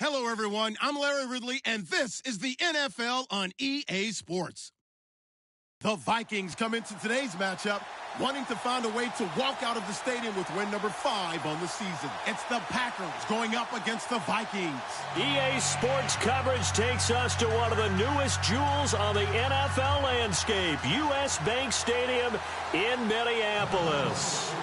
Hello, everyone. I'm Larry Ridley, and this is the NFL on EA Sports. The Vikings come into today's matchup wanting to find a way to walk out of the stadium with win number 5 on the season. It's the Packers going up against the Vikings. EA Sports coverage takes us to one of the newest jewels on the NFL landscape, US Bank Stadium in Minneapolis.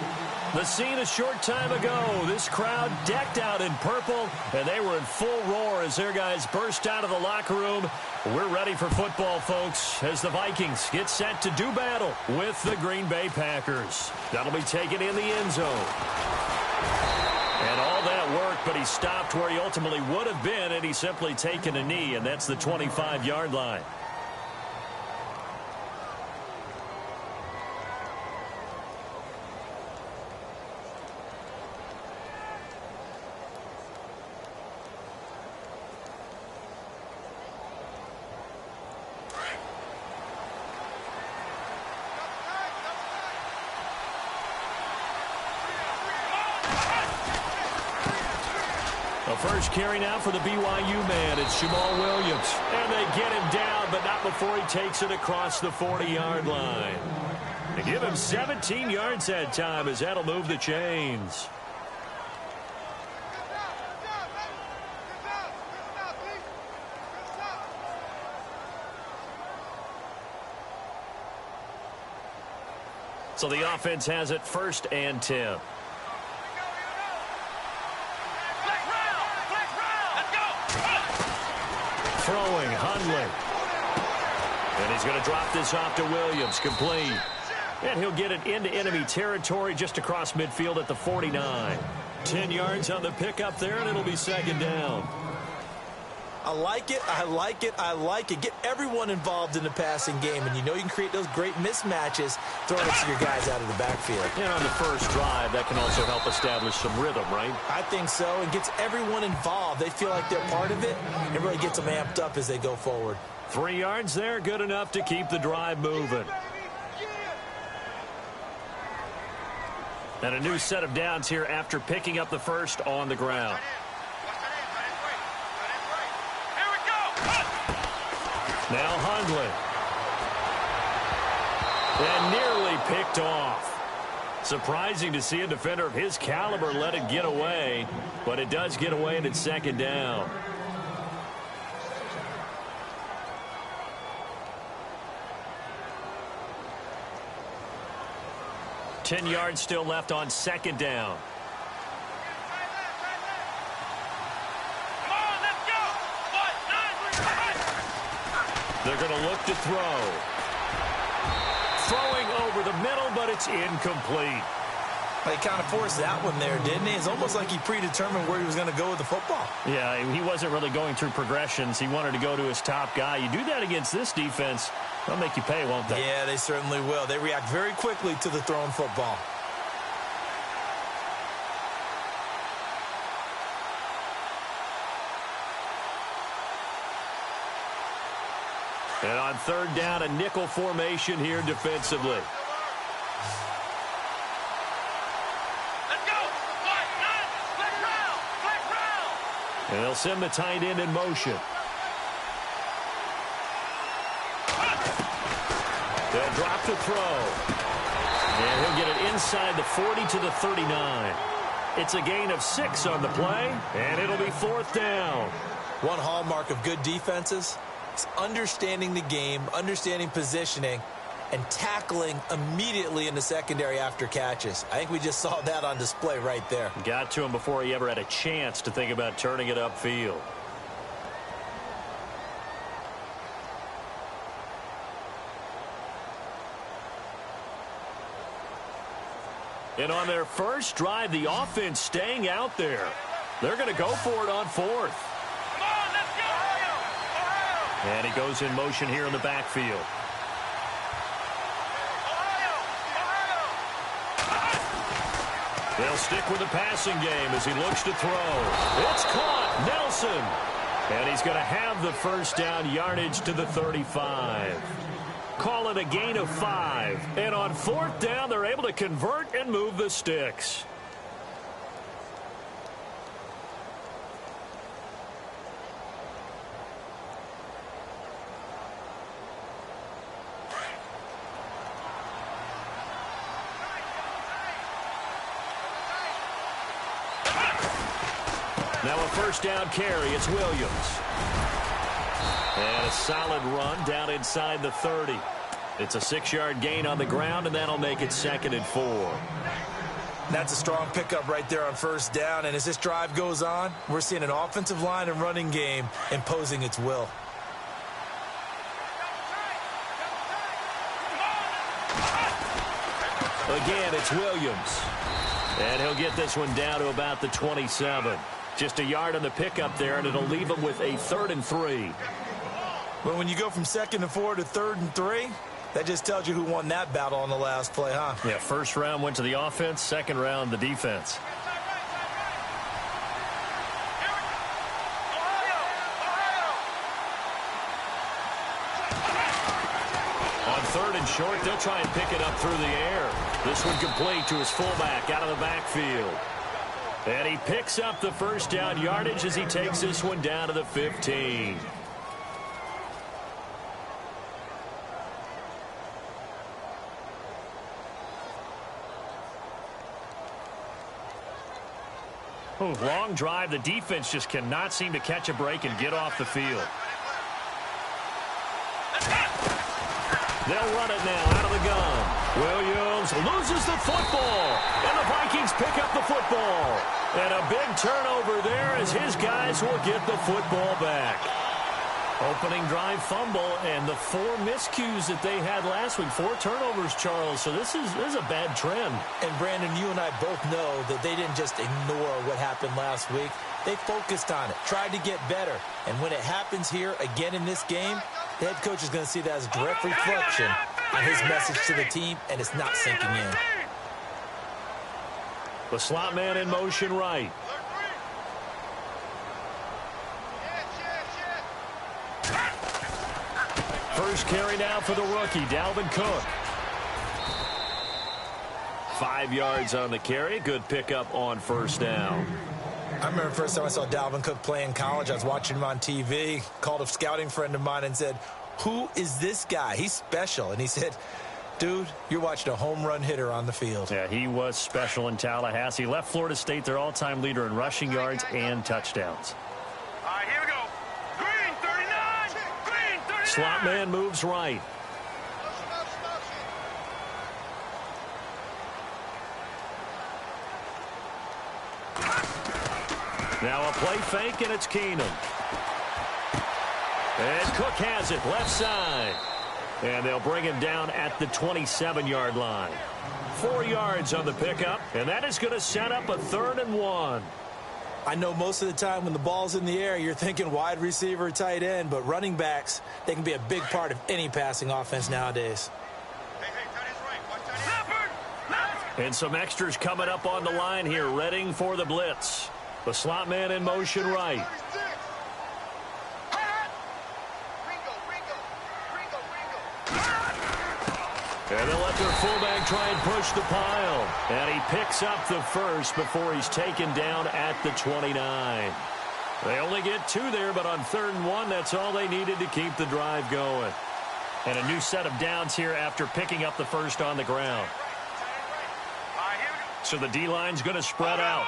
The scene a short time ago, this crowd decked out in purple, and they were in full roar as their guys burst out of the locker room. We're ready for football, folks, as the Vikings get set to do battle with the Green Bay Packers. That'll be taken in the end zone. And all that work, but he stopped where he ultimately would have been, and he's simply taken a knee, and that's the 25-yard line. First carry now for the BYU man. It's Jamal Williams. And they get him down, but not before he takes it across the 40-yard line. They give him 17 yards that time as that'll move the chains. So the offense has it 1st and 10. Throwing, Hundley. And he's going to drop this off to Williams, complete. And he'll get it into enemy territory just across midfield at the 49. 10 yards on the pickup there, and it'll be 2nd down. I like it, I like it, I like it. Get everyone involved in the passing game, and you know you can create those great mismatches throwing it to your guys out of the backfield. And on the first drive, that can also help establish some rhythm, right? I think so, and gets everyone involved. They feel like they're part of it, and really gets them amped up as they go forward. 3 yards there, good enough to keep the drive moving. And a new set of downs here after picking up the first on the ground. Now Hundley. And nearly picked off. Surprising to see a defender of his caliber let it get away, but it does get away and it's 2nd down. Ten yards still left on 2nd down. They're going to look to throw. Throwing over the middle, but it's incomplete. He kind of forced that one there, didn't he? It's almost like he predetermined where he was going to go with the football. Yeah, he wasn't really going through progressions. He wanted to go to his top guy. You do that against this defense, they'll make you pay, won't they? Yeah, they certainly will. They react very quickly to the thrown football. And on 3rd down, a nickel formation here defensively. Let's go! Flag round! And they'll send the tight end in motion. They'll drop to throw. And he'll get it inside the 40 to the 39. It's a gain of 6 on the play, and it'll be 4th down. One hallmark of good defenses is understanding the game, understanding positioning, and tackling immediately in the secondary after catches. I think we just saw that on display right there. Got to him before he ever had a chance to think about turning it upfield. And on their first drive, the offense staying out there. They're going to go for it on 4th. And he goes in motion here in the backfield. They'll stick with the passing game as he looks to throw. It's caught. Nelson. And he's going to have the 1st down, yardage to the 35. Call it a gain of 5. And on 4th down, they're able to convert and move the sticks. Now a first down carry. It's Williams. And a solid run down inside the 30. It's a 6-yard gain on the ground, and that'll make it 2nd and 4. That's a strong pickup right there on first down. And as this drive goes on, we're seeing an offensive line and running game imposing its will. Again, it's Williams. And he'll get this one down to about the 27. Just a yard on the pickup there, and it'll leave him with a 3rd and 3. Well, when you go from 2nd and 4 to 3rd and 3, that just tells you who won that battle on the last play, huh? Yeah, first round went to the offense, second round the defense. On 3rd and short, they'll try and pick it up through the air. This one complete to his fullback out of the backfield. And he picks up the first down yardage as he takes this one down to the 15. Long drive. The defense just cannot seem to catch a break and get off the field. They'll run it now out of the gun. Williams loses the football, and the Vikings pick up the football. And a big turnover there as his guys will get the football back. Opening drive fumble, and the 4 miscues that they had last week. 4 turnovers, Charles. So this is a bad trend. And, Brandon, you and I both know that they didn't just ignore what happened last week. They focused on it, tried to get better. And when it happens here again in this game, the head coach is going to see that as a direct reflection on his message to the team, and it's not sinking in. The slot man in motion right. First carry now for the rookie, Dalvin Cook. 5 yards on the carry. Good pickup on first down. I remember the first time I saw Dalvin Cook play in college. I was watching him on TV, called a scouting friend of mine and said, "Who is this guy? He's special." And he said, "Dude, you're watching a home run hitter on the field." Yeah, he was special in Tallahassee. Left Florida State their all-time leader in rushing yards and touchdowns. All right, here we go. Green 39. Green 39. Slot man moves right. Now a play fake, and it's Keenum. And Cook has it left side. And they'll bring him down at the 27-yard line. 4 yards on the pickup, and that is going to set up a 3rd and 1. I know most of the time when the ball's in the air, you're thinking wide receiver, tight end, but running backs, they can be a big part of any passing offense nowadays. And some extras coming up on the line here, readying for the blitz. The slot man in motion right. And they'll let their fullback try and push the pile. And he picks up the first before he's taken down at the 29. They only get 2 there, but on 3rd and 1, that's all they needed to keep the drive going. And a new set of downs here after picking up the first on the ground. So the D-line's going to spread out.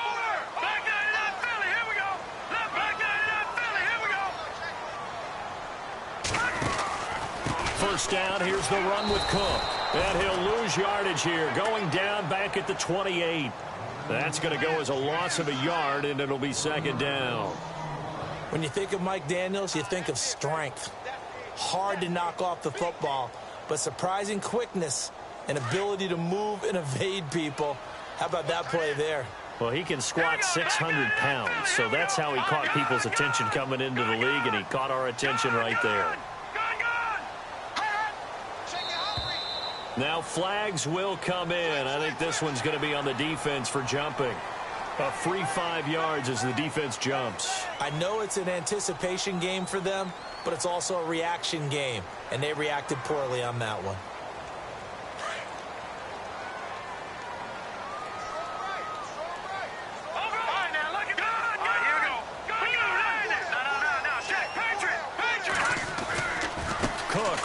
First down, here's the run with Cook. And he'll lose yardage here, going down back at the 28. That's going to go as a loss of a yard, and it'll be 2nd down. When you think of Mike Daniels, you think of strength. Hard to knock off the football, but surprising quickness and ability to move and evade people. How about that play there? Well, he can squat 600 pounds, so that's how he caught people's attention coming into the league, and he caught our attention right there. Now flags will come in. I think this one's going to be on the defense for jumping. A free 5 yards as the defense jumps. I know it's an anticipation game for them, but it's also a reaction game, and they reacted poorly on that one.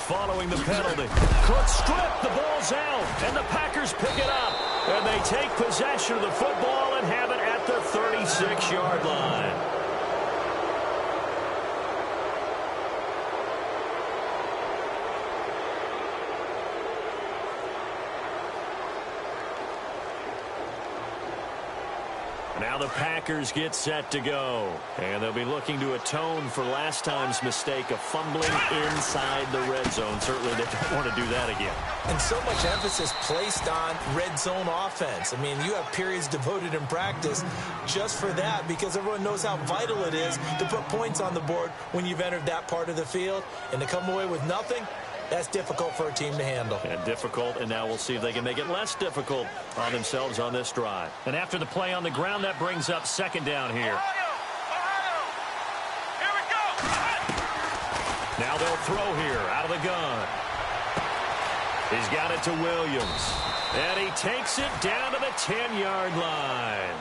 Following the penalty. Cook stripped, the ball's out, and the Packers pick it up. And they take possession of the football and have it at the 36-yard line. Now the Packers get set to go. And they'll be looking to atone for last time's mistake of fumbling inside the red zone. Certainly they don't want to do that again. And so much emphasis placed on red zone offense. I mean, you have periods devoted in practice just for that because everyone knows how vital it is to put points on the board when you've entered that part of the field. And to come away with nothing, that's difficult for a team to handle. And difficult, and now we'll see if they can make it less difficult on themselves on this drive. And after the play on the ground, that brings up second down here. Here we go. Now they'll throw here out of the gun. He's got it to Williams. And he takes it down to the 10-yard line.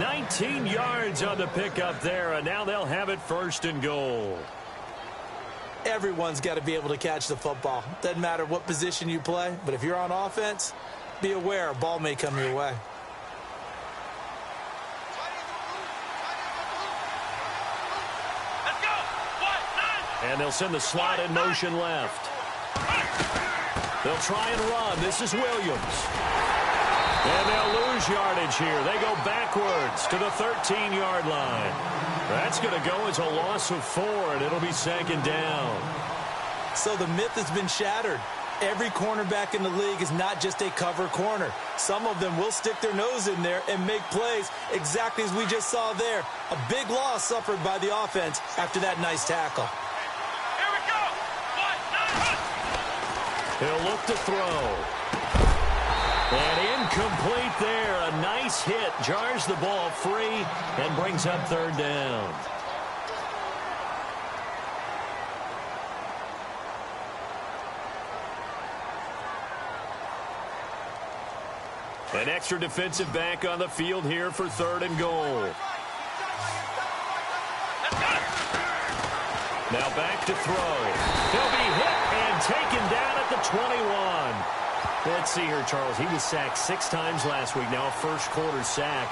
19 yards on the pickup there, and now they'll have it first and goal. Everyone's got to be able to catch the football. Doesn't matter what position you play, but if you're on offense, be aware a ball may come your way. Let's go. And they'll send the slot in motion left. They'll try and run. This is Williams. And they'll lose yardage here. They go backwards to the 13-yard line. That's going to go as a loss of 4, and it'll be second down. So the myth has been shattered. Every cornerback in the league is not just a cover corner. Some of them will stick their nose in there and make plays exactly as we just saw there. A big loss suffered by the offense after that nice tackle. Here we go. He'll look to throw. And incomplete there. A nice hit. Jars the ball free and brings up third down. An extra defensive back on the field here for third and goal. Now back to throw. He'll be hit and taken down at the 21. Let's see here, Charles. He was sacked 6 times last week. Now a first-quarter sack.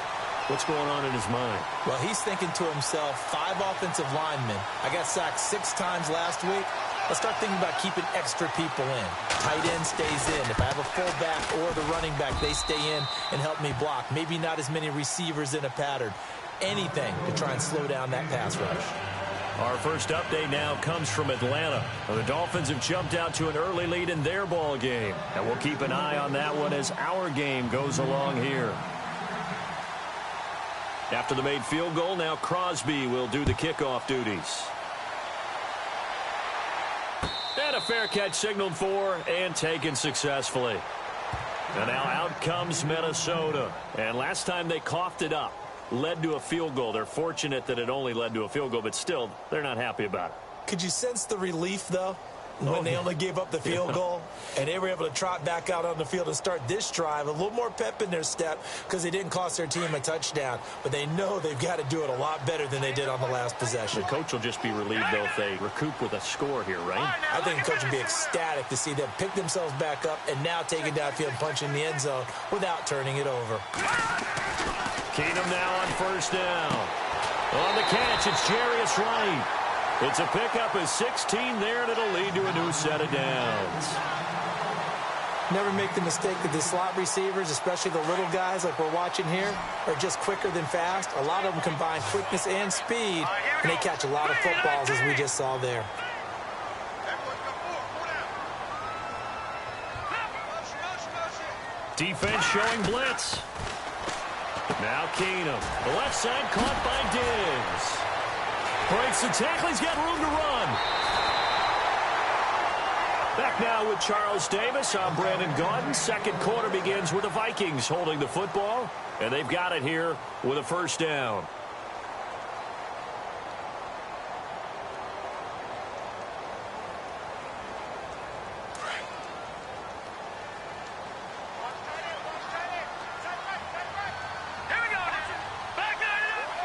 What's going on in his mind? Well, he's thinking to himself, 5 offensive linemen. I got sacked 6 times last week. Let's start thinking about keeping extra people in. Tight end stays in. If I have a fullback or the running back, they stay in and help me block. Maybe not as many receivers in a pattern. Anything to try and slow down that pass rush. Our first update now comes from Atlanta. The Dolphins have jumped out to an early lead in their ball game. And we'll keep an eye on that one as our game goes along here. After the made field goal, now Crosby will do the kickoff duties. And a fair catch signaled for and taken successfully. And now out comes Minnesota. And last time they coughed it up. Led to a field goal. They're fortunate that it only led to a field goal, but still, they're not happy about it. Could you sense the relief, though, when they only gave up the field goal and they were able to trot back out on the field and start this drive? A little more pep in their step because they didn't cost their team a touchdown, but they know they've got to do it a lot better than they did on the last possession. The coach will just be relieved, though, if they recoup with a score here, right? I think the coach would be ecstatic to see them pick themselves back up and now take it downfield and punch in the end zone without turning it over. Keenum now on first down. On the catch, it's Jarius Wright. It's a pickup of 16 there, and it'll lead to a new set of downs. Never make the mistake that the slot receivers, especially the little guys like we're watching here, are just quicker than fast. A lot of them combine quickness and speed, and they catch a lot of footballs, as we just saw there. Defense showing blitz. Now Keenum. The left side caught by Diggs. Breaks the tackle. He's got room to run. Back now with Charles Davis. I'm Brandon Gaudin. Second quarter begins with the Vikings holding the football. And they've got it here with a first down.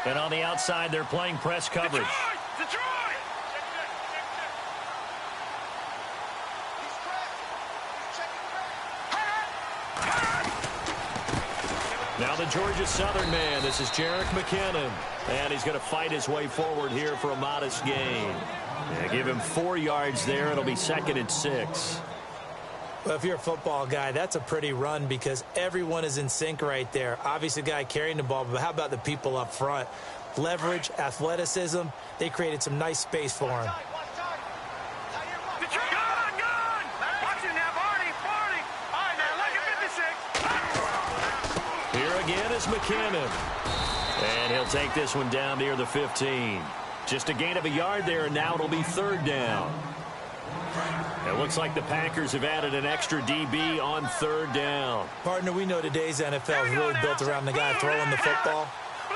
And on the outside, they're playing press coverage. Detroit! Now the Georgia Southern man. This is Jerick McKinnon. And he's going to fight his way forward here for a modest gain. Yeah, give him 4 yards there. It'll be 2nd and 6. Well, if you're a football guy, that's a pretty run because everyone is in sync right there. Obviously, the guy carrying the ball, but how about the people up front? Leverage, athleticism, they created some nice space for him. Here again is McKinnon. And he'll take this one down near the 15. Just a gain of a yard there, and now it'll be 3rd down. It looks like the Packers have added an extra DB on 3rd down. Partner, we know today's NFL is really built around the guy throwing the football.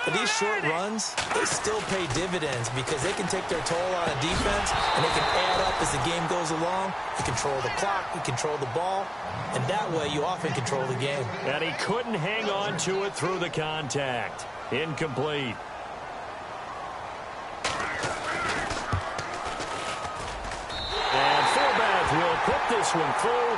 But these short runs, they still pay dividends because they can take their toll on a defense, and they can add up as the game goes along. You control the clock, you control the ball, and that way you often control the game. And he couldn't hang on to it through the contact. Incomplete. And Forbath will put this one through,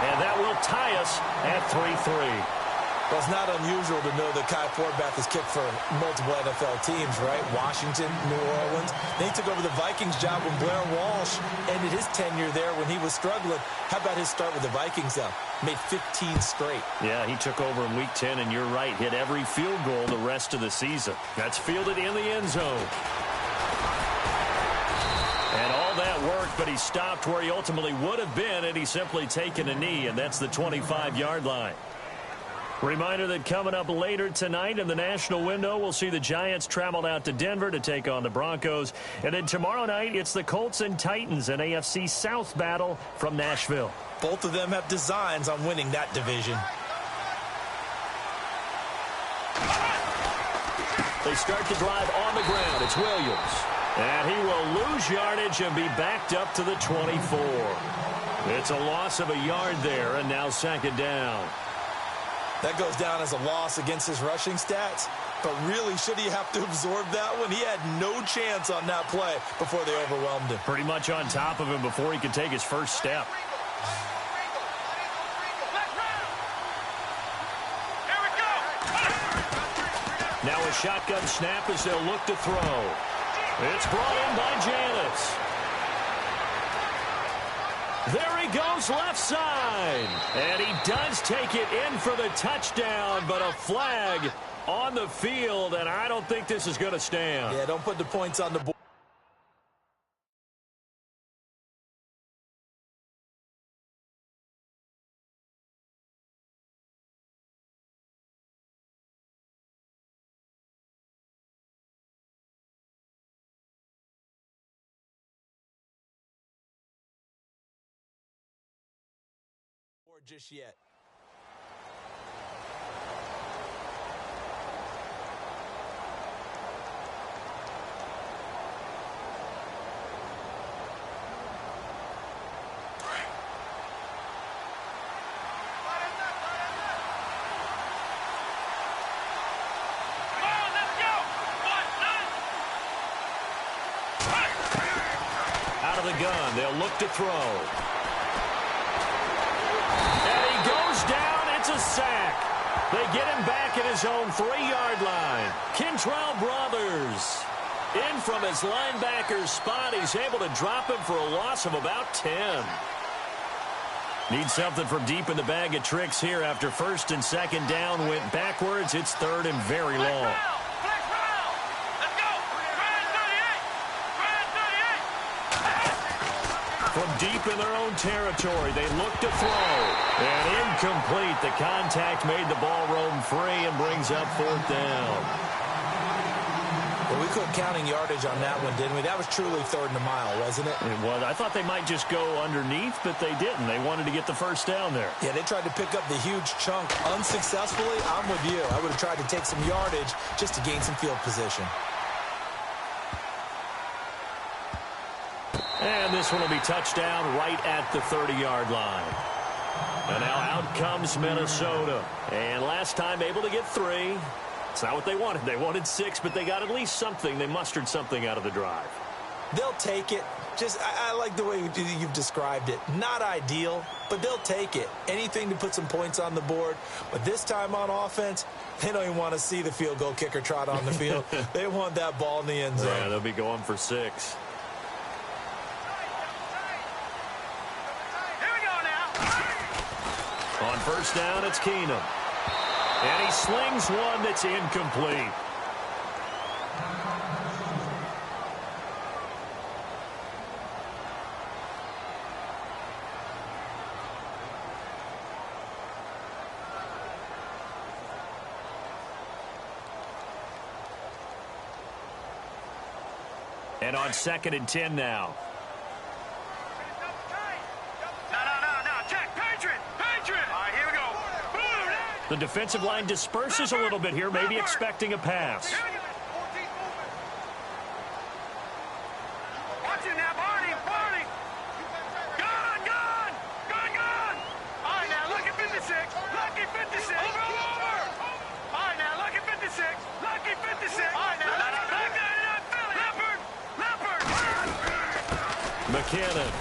and that will tie us at 3-3. Well, it's not unusual to know that Kai Forbath has kicked for multiple NFL teams, right? Washington, New Orleans. Then he took over the Vikings job when Blair Walsh ended his tenure there when he was struggling. How about his start with the Vikings, though? Made 15 straight. Yeah, he took over in Week 10, and you're right, hit every field goal the rest of the season. That's fielded in the end zone. And all that worked, but he stopped where he ultimately would have been, and he's simply taken a knee, and that's the 25-yard line. Reminder that coming up later tonight in the national window, we'll see the Giants travel out to Denver to take on the Broncos. And then tomorrow night, it's the Colts and Titans, an AFC South battle from Nashville. Both of them have designs on winning that division. They start the drive on the ground. It's Williams. And he will lose yardage and be backed up to the 24. It's a loss of a yard there, and now 2nd down. That goes down as a loss against his rushing stats. But really, should he have to absorb that one? He had no chance on that play before they overwhelmed him. Pretty much on top of him before he could take his first step. Now a shotgun snap as they'll look to throw. It's brought in by Janis. There he goes left side. And he does take it in for the touchdown, but a flag on the field, and I don't think this is going to stand. Yeah, don't put the points on the board. Just yet. Out of the gun, they'll look to throw. A sack. They get him back at his own 3-yard line. Kentrell Brothers in from his linebacker's spot. He's able to drop him for a loss of about 10. Need something from deep in the bag of tricks here after 1st and 2nd down went backwards. It's 3rd and very long. From deep in their own territory, they look to throw. And incomplete. The contact made the ball roam free and brings up 4th down. Well, we quit counting yardage on that one, didn't we? That was truly 3rd and a mile, wasn't it? It was. I thought they might just go underneath, but they didn't. They wanted to get the 1st down there. Yeah, they tried to pick up the huge chunk unsuccessfully. I'm with you. I would have tried to take some yardage just to gain some field position. And this one will be touchdown right at the 30-yard line. And now out comes Minnesota. And last time able to get 3. It's not what they wanted. They wanted 6, but they got at least something. They mustered something out of the drive. They'll take it. I like the way you've described it. Not ideal, but they'll take it. Anything to put some points on the board. But this time on offense, they don't even want to see the field goal kicker trot on the field. They want that ball in the end zone. Yeah, they'll be going for 6. first down, it's Keenum. And he slings one that's incomplete. And on 2nd and 10 now. No. Check. Patriot. All right, here we go. Boom. The defensive line disperses a little bit here, maybe expecting a pass. Watch it now, Barney. Gone. All right, now, look at 56. Lucky 56. Over. All right, now, look at 56. Lucky 56. All right, now, back 99, Philly. Leopard. McKinnon.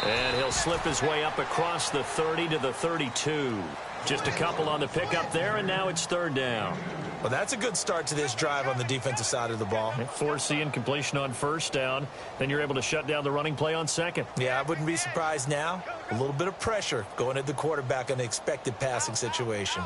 And he'll slip his way up across the 30 to the 32. Just a couple on the pickup there, and now it's 3rd down. Well, that's a good start to this drive on the defensive side of the ball. Force the incompletion on 1st down. Then you're able to shut down the running play on 2nd. Yeah, I wouldn't be surprised now. A little bit of pressure going at the quarterback in an expected passing situation.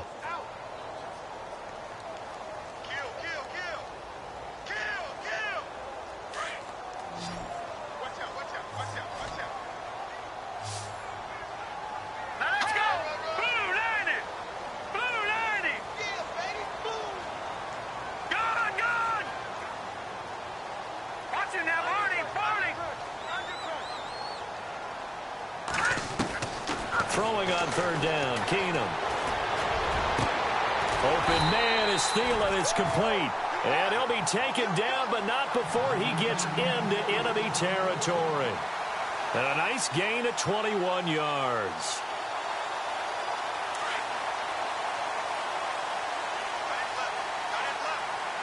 Throwing on 3rd down, Keenum. Open man is Thielen. It's complete. And he'll be taken down, but not before he gets into enemy territory. And a nice gain of 21 yards.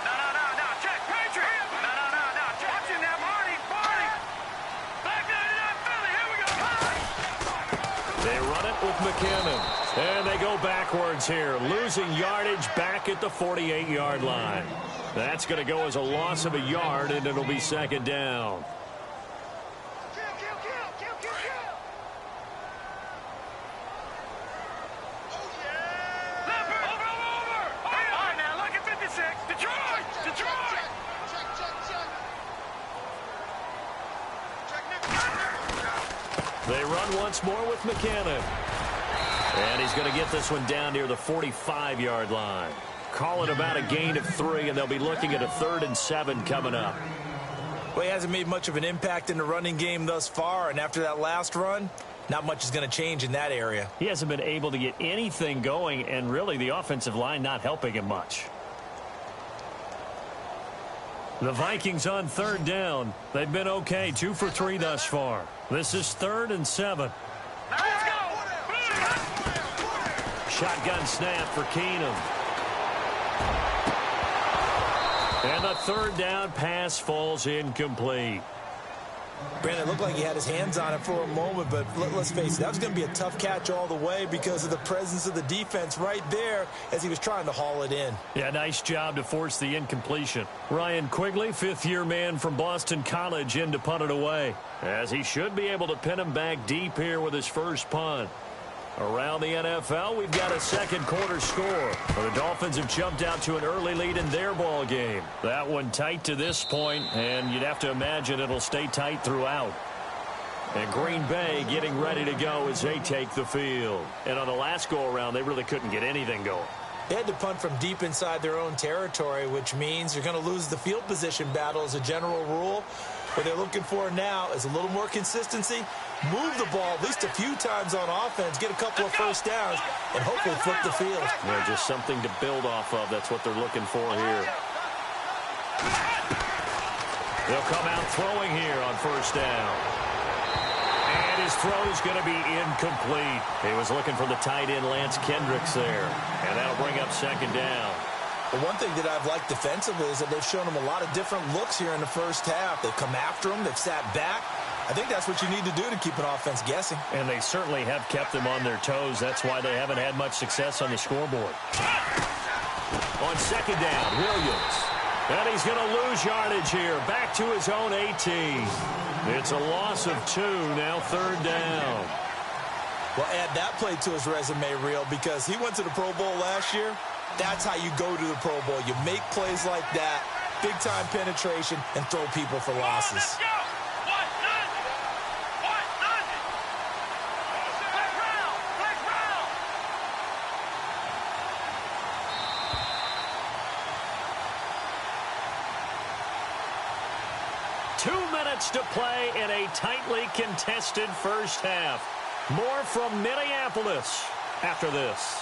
No. Check. Patriot. No. Watch it now, Barney. Back 99, Philly. Here we go. They run it with McKinnon. And they go backwards here, losing yardage back at the 48-yard line. That's going to go as a loss of a yard, and it'll be 2nd down. They run once more with McKinnon. And he's going to get this one down near the 45-yard line. Call it about a gain of 3, and they'll be looking at a 3rd and 7 coming up. Well, he hasn't made much of an impact in the running game thus far, and after that last run, not much is going to change in that area. He hasn't been able to get anything going, and really the offensive line not helping him much. The Vikings on 3rd down. They've been okay, 2 for 3 thus far. This is 3rd and 7. Let's go. Shotgun snap for Keenum. And the 3rd down pass falls incomplete. Brandon, it looked like he had his hands on it for a moment, but let's face it, that was going to be a tough catch all the way because of the presence of the defense right there as he was trying to haul it in. Yeah, nice job to force the incompletion. Ryan Quigley, 5th-year man from Boston College, in to punt it away, as he should be able to pin him back deep here with his first punt. Around the NFL, we've got a 2nd quarter score. The Dolphins have jumped out to an early lead in their ball game. That one tight to this point, and you'd have to imagine it'll stay tight throughout. And Green Bay getting ready to go as they take the field. And on the last go-around, they really couldn't get anything going. They had to punt from deep inside their own territory, which means you're going to lose the field position battle as a general rule. What they're looking for now is a little more consistency, move the ball at least a few times on offense, get a couple of first downs, and hopefully flip the field. Yeah, just something to build off of. That's what they're looking for here. They'll come out throwing here on 1st down. And his throw is going to be incomplete. He was looking for the tight end Lance Kendricks there. And that'll bring up 2nd down. Well, one thing that I've liked defensively is that they've shown him a lot of different looks here in the first half. They've come after him. They've sat back. I think that's what you need to do to keep an offense guessing. And they certainly have kept them on their toes. That's why they haven't had much success on the scoreboard. On 2nd down, Williams. And he's going to lose yardage here. Back to his own 18. It's a loss of 2, now 3rd down. Well, add that play to his resume reel because he went to the Pro Bowl last year. That's how you go to the Pro Bowl. You make plays like that, big-time penetration, and throw people for losses. Let's go. 2 minutes to play in a tightly contested first half. More from Minneapolis after this.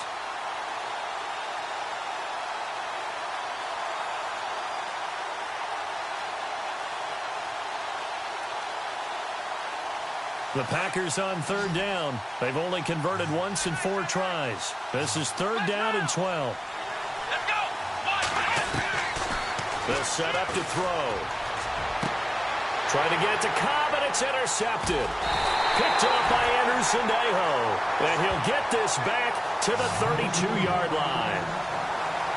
The Packers on third down. They've only converted once in 4 tries. This is third down and 12. Let's go. The setup to throw. Trying to get it to Cobb, and it's intercepted. Picked up by Anderson-Dejo. And he'll get this back to the 32-yard line.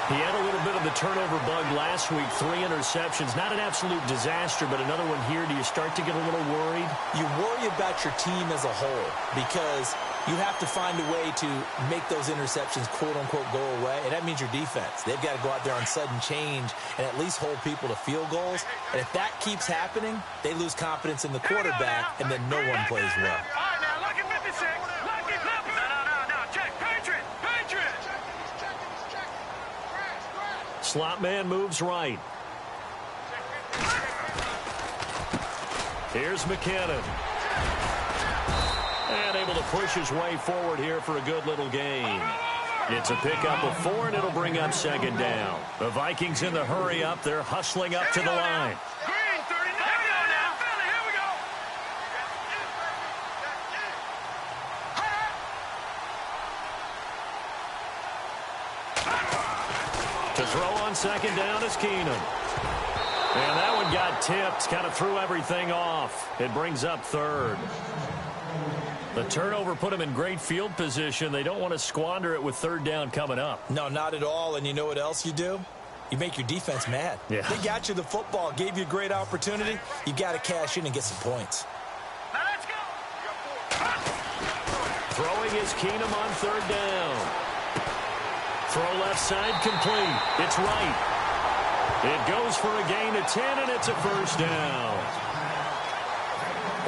He had a little bit of the turnover bug last week. 3 interceptions. Not an absolute disaster, but another one here. Do you start to get a little worried? You worry about your team as a whole because you have to find a way to make those interceptions, quote-unquote, go away. And that means your defense. They've got to go out there on sudden change and at least hold people to field goals. And if that keeps happening, they lose confidence in the quarterback, and then no one plays well. All right, now, lucky 56. Lucky, no. Check. Patriot. Slot man moves right. Here's McKinnon. And able to push his way forward here for a good little gain. It's a pickup of 4, and it'll bring up second down. The Vikings in the hurry up. They're hustling up to the line. Green, 39. Here we go now. Philly, here we go. To throw on second down is Keenum. And that one got tipped. Kind of threw everything off. It brings up third. The turnover put them in great field position. They don't want to squander it with third down coming up. No, not at all. And you know what else you do? You make your defense mad. Yeah. They got you the football, gave you a great opportunity. You got to cash in and get some points. Now let's go. Throwing is Keenum on third down. Throw left side complete. It's right. It goes for a gain of 10, and it's a first down.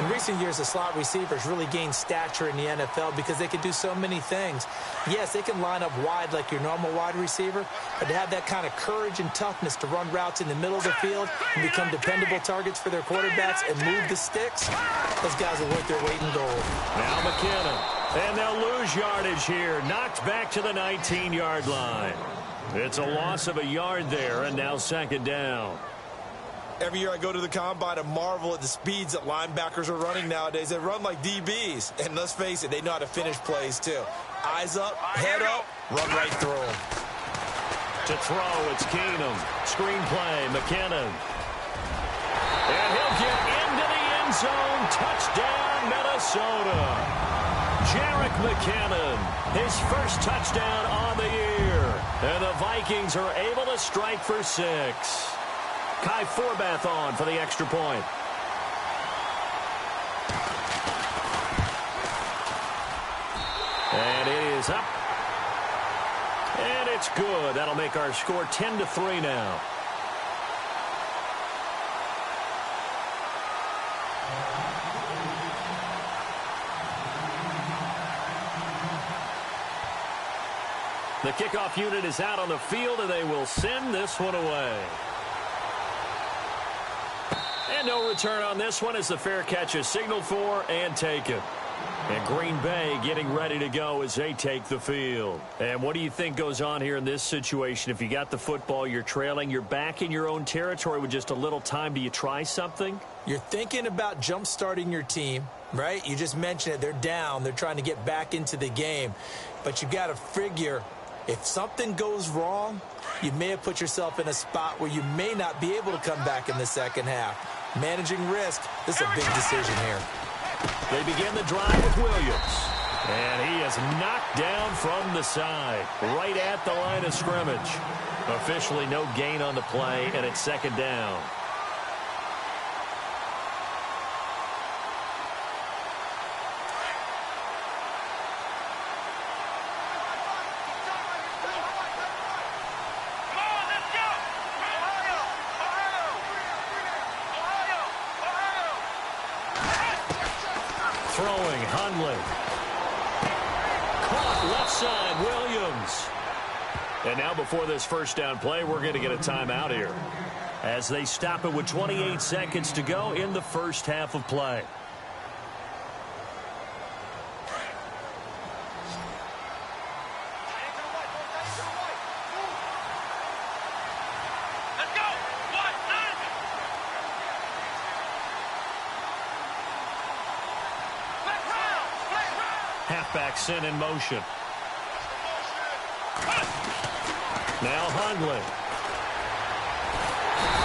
In recent years, the slot receivers really gained stature in the NFL because they can do so many things. Yes, they can line up wide like your normal wide receiver, but to have that kind of courage and toughness to run routes in the middle of the field and become dependable targets for their quarterbacks and move the sticks, those guys are worth their weight in gold. Now McKinnon. And they'll lose yardage here. Knocked back to the 19-yard line. It's a loss of a yard there, and now second down. Every year I go to the combine and marvel at the speeds that linebackers are running nowadays. They run like DBs. And let's face it, they know how to finish plays too. Eyes up, head up, run right through them. To throw, it's Keenum. Screen play, McKinnon. And he'll get into the end zone. Touchdown, Minnesota. Jerick McKinnon, his first touchdown on the year. And the Vikings are able to strike for 6. Kai Forbath on for the extra point. And it is up. And it's good. That'll make our score 10-3 now. The kickoff unit is out on the field, and they will send this one away. And no return on this one as the fair catch is signaled for and taken. And Green Bay getting ready to go as they take the field. And what do you think goes on here in this situation? If you got the football, you're trailing, you're back in your own territory with just a little time. Do you try something? You're thinking about jump-starting your team, right? You just mentioned it. They're down. They're trying to get back into the game. But you got to figure if something goes wrong, you may have put yourself in a spot where you may not be able to come back in the second half. Managing risk, this is a big decision here. They begin the drive with Williams. And he is knocked down from the side, right at the line of scrimmage. Officially no gain on the play, and it's second down. Throwing, Hundley. Caught left side, Williams. And now before this first down play, we're going to get a timeout here, as they stop it with 28 seconds to go in the first half of play. Halfback sent in motion. Now Hundley.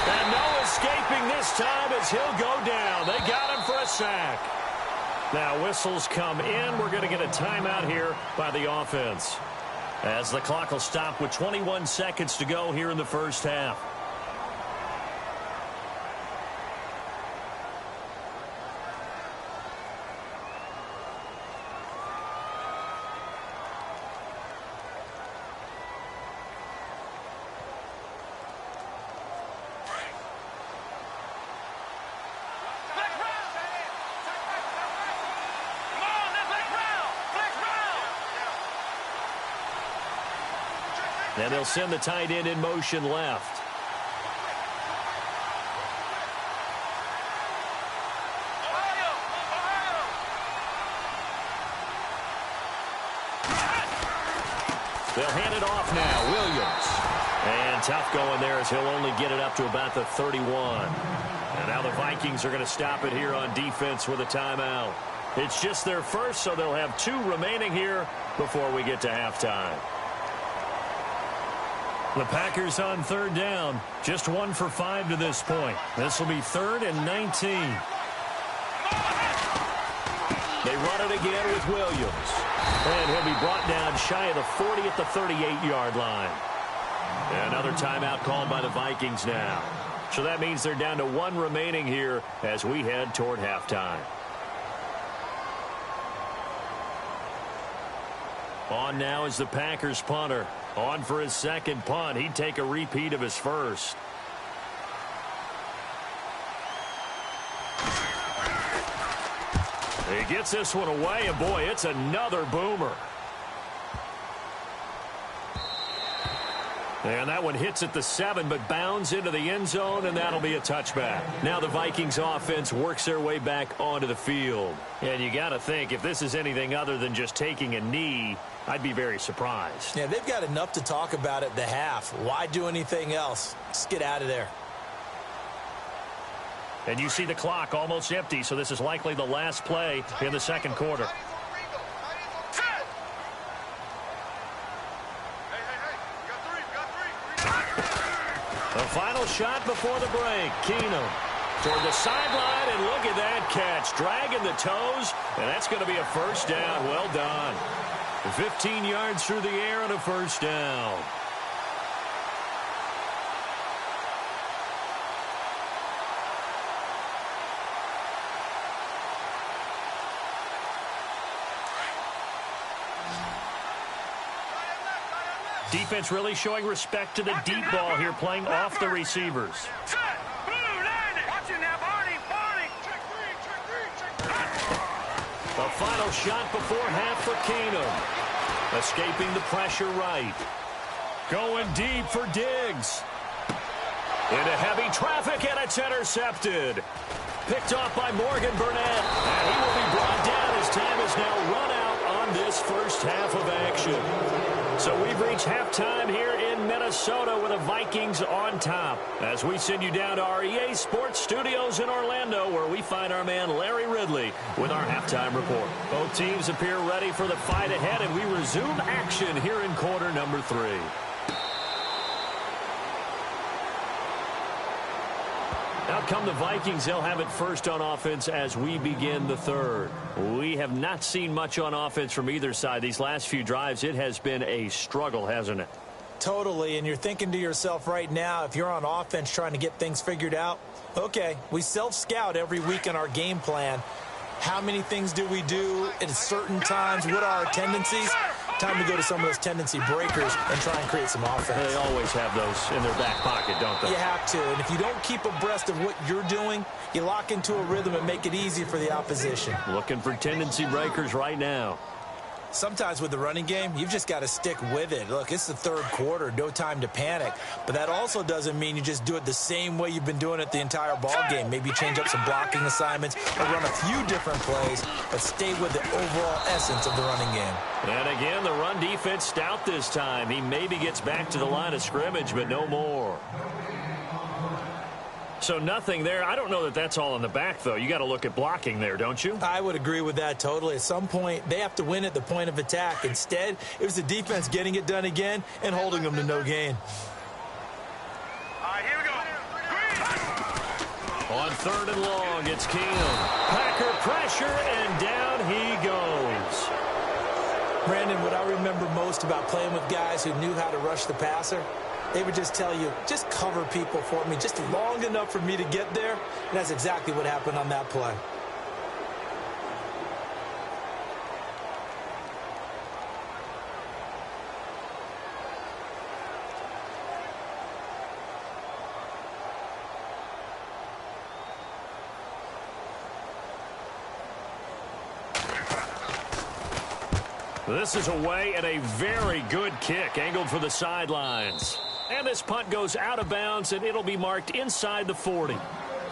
And no escaping this time as he'll go down. They got him for a sack. Now whistles come in. We're going to get a timeout here by the offense, as the clock will stop with 21 seconds to go here in the first half. And they'll send the tight end in motion left. They'll hand it off now, Williams. And tough going there, as he'll only get it up to about the 31. And now the Vikings are going to stop it here on defense with a timeout. It's just their first, so they'll have 2 remaining here before we get to halftime. The Packers on third down, just 1 for 5 to this point. This will be 3rd and 19. They run it again with Williams. And he'll be brought down shy of the 40 at the 38-yard line. Another timeout called by the Vikings now. So that means they're down to 1 remaining here as we head toward halftime. On now is the Packers punter. On for his second punt. He'd take a repeat of his first. He gets this one away, and boy, it's another boomer. And that one hits at the 7, but bounds into the end zone, and that'll be a touchback. Now the Vikings offense works their way back onto the field. And you got to think, if this is anything other than just taking a knee, I'd be very surprised. Yeah, they've got enough to talk about at the half. Why do anything else? Just get out of there. And you see the clock almost empty, so this is likely the last play in the second quarter. The final shot before the break. Keenum toward the sideline, and look at that catch. Dragging the toes, and that's going to be a first down. Well done. 15 yards through the air and a first down. Defense really showing respect to the deep ball here, playing off the receivers. The final shot before half for Keenum. Escaping the pressure right. Going deep for Diggs. Into heavy traffic, and it's intercepted. Picked off by Morgan Burnett. And he will be brought down as time is now run out on this first half of action. So we've reached halftime here in Minnesota with the Vikings on top, as we send you down to our EA Sports Studios in Orlando, where we find our man Larry Ridley with our halftime report. Both teams appear ready for the fight ahead, and we resume action here in quarter number 3. Out come the Vikings. They'll have it first on offense as we begin the third. We have not seen much on offense from either side. These last few drives, it has been a struggle, hasn't it? Totally, and you're thinking to yourself right now, if you're on offense trying to get things figured out, okay, we self-scout every week in our game plan. How many things do we do at certain times? What are our tendencies? Time to go to some of those tendency breakers and try and create some offense. They always have those in their back pocket, don't they? You have to, and if you don't keep abreast of what you're doing, you lock into a rhythm and make it easy for the opposition. Looking for tendency breakers right now. Sometimes with the running game, you've just got to stick with it. Look, it's the third quarter, no time to panic. But that also doesn't mean you just do it the same way you've been doing it the entire ball game. Maybe change up some blocking assignments or run a few different plays, but stay with the overall essence of the running game. And again, the run defense stout this time. He maybe gets back to the line of scrimmage, but no more. So nothing there. I don't know that that's all in the back, though. You got to look at blocking there, don't you? I would agree with that totally. At some point, they have to win at the point of attack. Instead, it was the defense getting it done again and holding them to no gain. All right, here we go. On 3rd and long, it's Keenum. Packer pressure, and down he goes. Brandon, what I remember most about playing with guys who knew how to rush the passer, they would just tell you, just cover people for me, just long enough for me to get there. And that's exactly what happened on that play. This is away and a very good kick, angled for the sidelines. And this punt goes out of bounds, and it'll be marked inside the 40.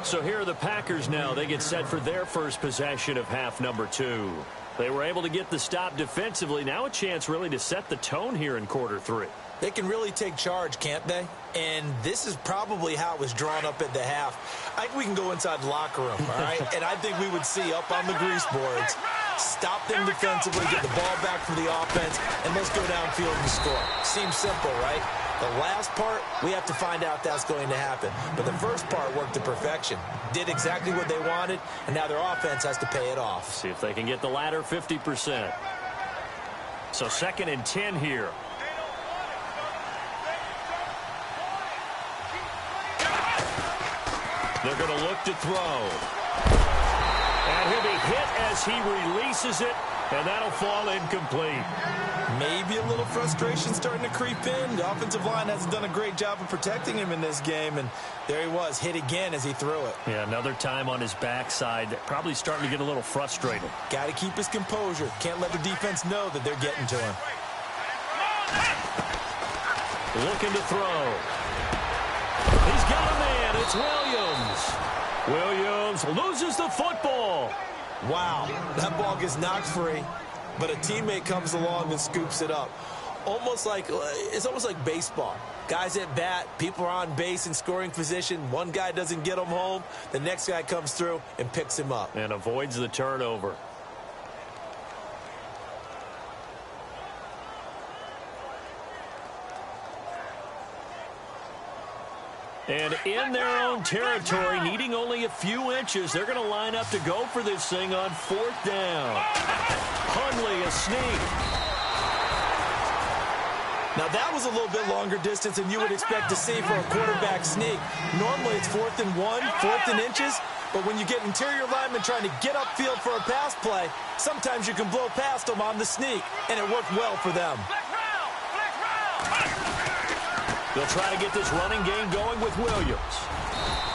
So here are the Packers now. They get set for their first possession of half number 2. They were able to get the stop defensively. Now a chance really to set the tone here in quarter 3. They can really take charge, can't they? And this is probably how it was drawn up at the half. I think we can go inside the locker room, all right? And I think we would see up on the grease boards, stop them defensively, get the ball back for the offense, and let's go downfield and score. Seems simple, right? The last part, we have to find out that's going to happen. But the first part worked to perfection. Did exactly what they wanted, and now their offense has to pay it off. See if they can get the latter 50%. So 2nd and 10 here. They're going to look to throw. And he'll be hit as he releases it, and that'll fall incomplete. Maybe a little frustration starting to creep in. The offensive line hasn't done a great job of protecting him in this game, and there he was, hit again as he threw it. Yeah, another time on his backside, probably starting to get a little frustrated. Got to keep his composure. Can't let the defense know that they're getting to him. Looking to throw. He's got a man. It's Williams. Williams loses the football. Wow, that ball gets knocked free, but a teammate comes along and scoops it up. It's almost like baseball. Guys at bat, people are on base in scoring position. One guy doesn't get him home. The next guy comes through and picks him up. And avoids the turnover. And in their own territory, needing only a few inches, they're going to line up to go for this thing on 4th down. Hundley, a sneak. Now, that was a little bit longer distance than you would expect to see for a quarterback sneak. Normally, it's 4th and 1, 4th and inches. But when you get interior linemen trying to get upfield for a pass play, sometimes you can blow past them on the sneak, and it worked well for them. They'll try to get this running game going with Williams.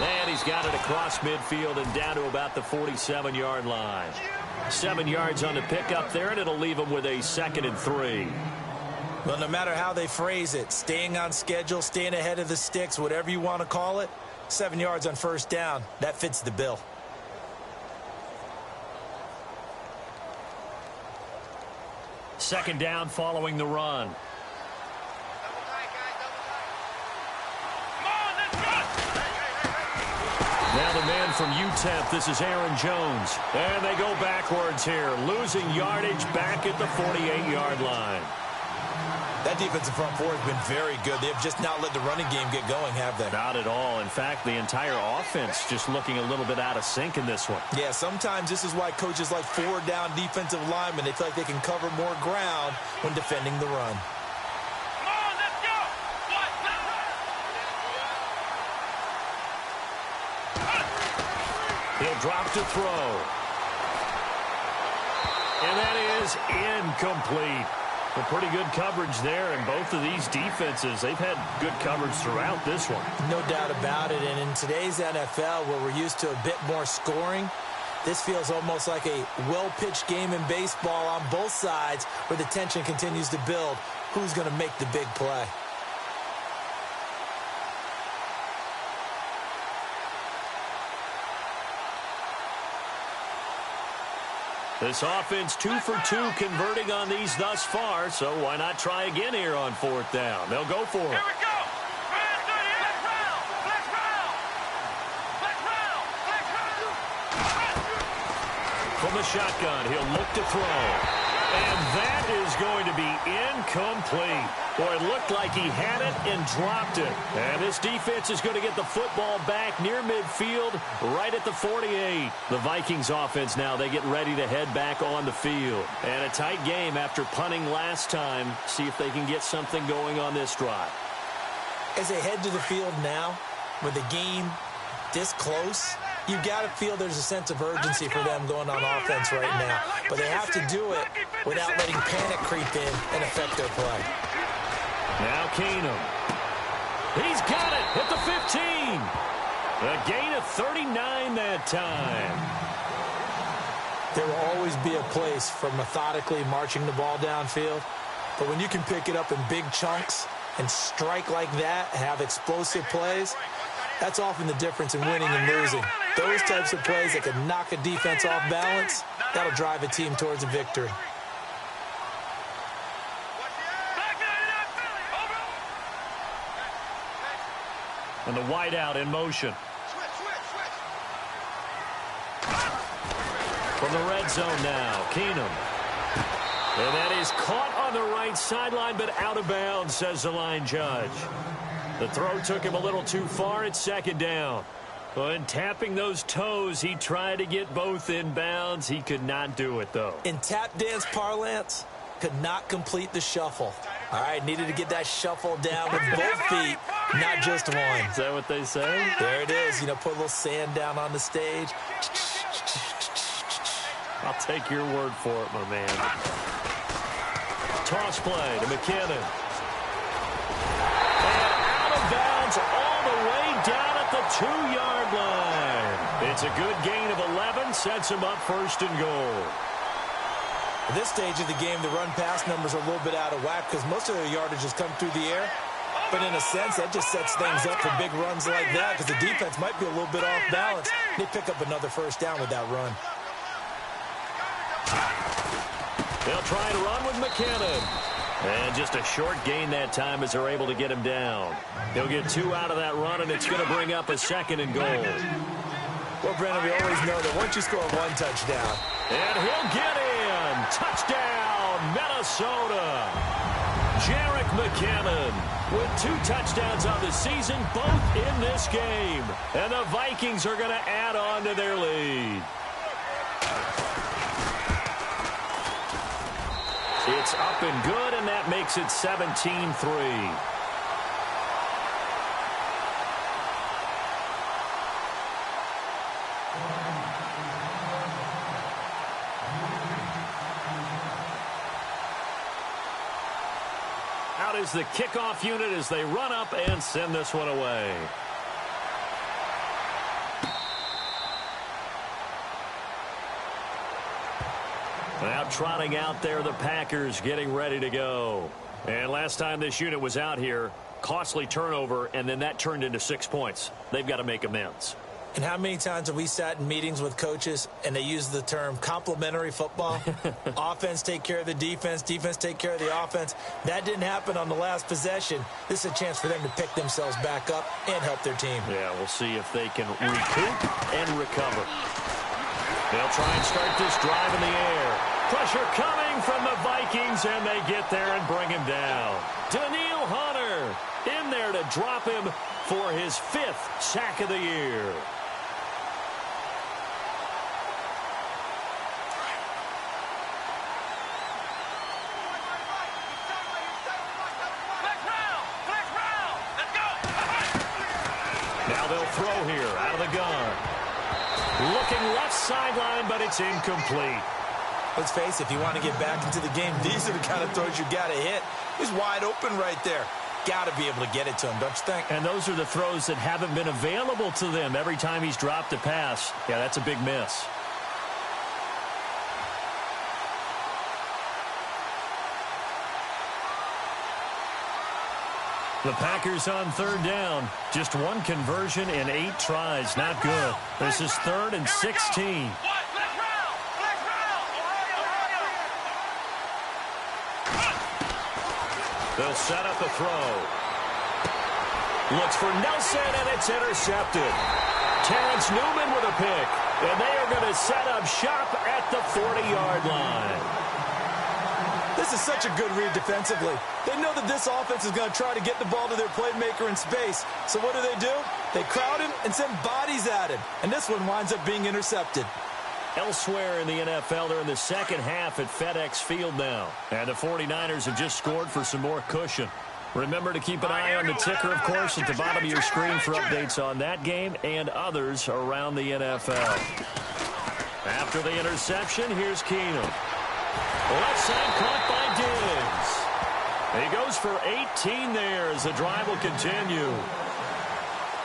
And he's got it across midfield and down to about the 47-yard line. 7 yards on the pickup there, and it'll leave them with a 2nd and 3. Well, no matter how they phrase it, staying on schedule, staying ahead of the sticks, whatever you want to call it, 7 yards on 1st down, that fits the bill. Second down following the run. Now the man from UTEP, this is Aaron Jones. And they go backwards here, losing yardage back at the 48-yard line. That defensive front four has been very good. They have just not let the running game get going, have they? Not at all. In fact, the entire offense just looking a little bit out of sync in this one. Yeah, sometimes this is why coaches like 4-down defensive linemen, they feel like they can cover more ground when defending the run. He'll drop to throw. And that is incomplete. Well, pretty good coverage there, and both of these defenses, they've had good coverage throughout this one. No doubt about it, and in today's NFL, where we're used to a bit more scoring, this feels almost like a well-pitched game in baseball on both sides where the tension continues to build. Who's going to make the big play? This offense 2 for 2 converting on these thus far, so why not try again here on 4th down? They'll go for it. Here we go. Let's round. Let's round. Let's round. Let's round. From the shotgun, he'll look to throw. And that is going to be incomplete. Boy, it looked like he had it and dropped it. And this defense is going to get the football back near midfield, right at the 48. The Vikings offense now, they get ready to head back on the field. And a tight game after punting last time. See if they can get something going on this drive. As they head to the field now, with the game this close, you've got to feel there's a sense of urgency for them going on offense right now. But they have to do it without letting panic creep in and affect their play. Now Keenum. He's got it at the 15. A gain of 39 that time. There will always be a place for methodically marching the ball downfield. But when you can pick it up in big chunks and strike like that, have explosive plays, that's often the difference in winning and losing. Those types of plays that can knock a defense off balance, that'll drive a team towards a victory. And the wideout in motion. From the red zone now, Keenum. And that is caught on the right sideline, but out of bounds, says the line judge. The throw took him a little too far at 2nd down. When tapping those toes, he tried to get both in bounds. He could not do it, though. In tap dance parlance, could not complete the shuffle. All right, needed to get that shuffle down with both feet, not just one. Is that what they say? There it is. You know, put a little sand down on the stage. I'll take your word for it, my man. Toss play to McKinnon. Bounds all the way down at the 2-yard line. It's a good gain of 11, sets him up 1st and goal. At this stage of the game, the run-pass numbers are a little bit out of whack because most of their yardage has come through the air. But in a sense, that just sets things up for big runs like that because the defense might be a little bit off balance. They pick up another 1st down with that run. They'll try to run with McKinnon. And just a short gain that time as they're able to get him down. He'll get 2 out of that run, and it's going to bring up a 2nd and goal. Well, Brandon, we always know that once you score 1 touchdown. And he'll get in. Touchdown, Minnesota. Jerick McKinnon with 2 touchdowns on the season, both in this game. And the Vikings are going to add on to their lead. It's up and good, and that makes it 17-3. Out is the kickoff unit as they run up and send this one away. Now trotting out there, the Packers getting ready to go. And last time this unit was out here, costly turnover, and then that turned into 6 points. They've got to make amends. And how many times have we sat in meetings with coaches and they use the term complementary football? Offense take care of the defense, defense take care of the offense. That didn't happen on the last possession. This is a chance for them to pick themselves back up and help their team. Yeah, we'll see if they can recoup and recover. They'll try and start this drive in the air. Pressure coming from the Vikings, and they get there and bring him down. Daniil Hunter in there to drop him for his 5th sack of the year. Now they'll throw here out of the gun. Looking left sideline, but it's incomplete. Let's face it, if you want to get back into the game, these are the kind of throws you got to hit. He's wide open right there. Got to be able to get it to him, don't you think? And those are the throws that haven't been available to them every time he's dropped a pass. Yeah, that's a big miss. The Packers on third down. Just one conversion in 8 tries. Not good. This is 3rd and 16. They'll set up a throw. Looks for Nelson, and it's intercepted. Terrence Newman with a pick. And they are going to set up shop at the 40-yard line. This is such a good read defensively. They know that this offense is going to try to get the ball to their playmaker in space. So what do? They crowd him and send bodies at him. And this one winds up being intercepted. Elsewhere in the NFL, they're in the second half at FedEx Field now. And the 49ers have just scored for some more cushion. Remember to keep an eye on the ticker, of course, at the bottom of your screen for updates on that game and others around the NFL. After the interception, here's Keenum. Left side caught by Diggs. He goes for 18 there as the drive will continue.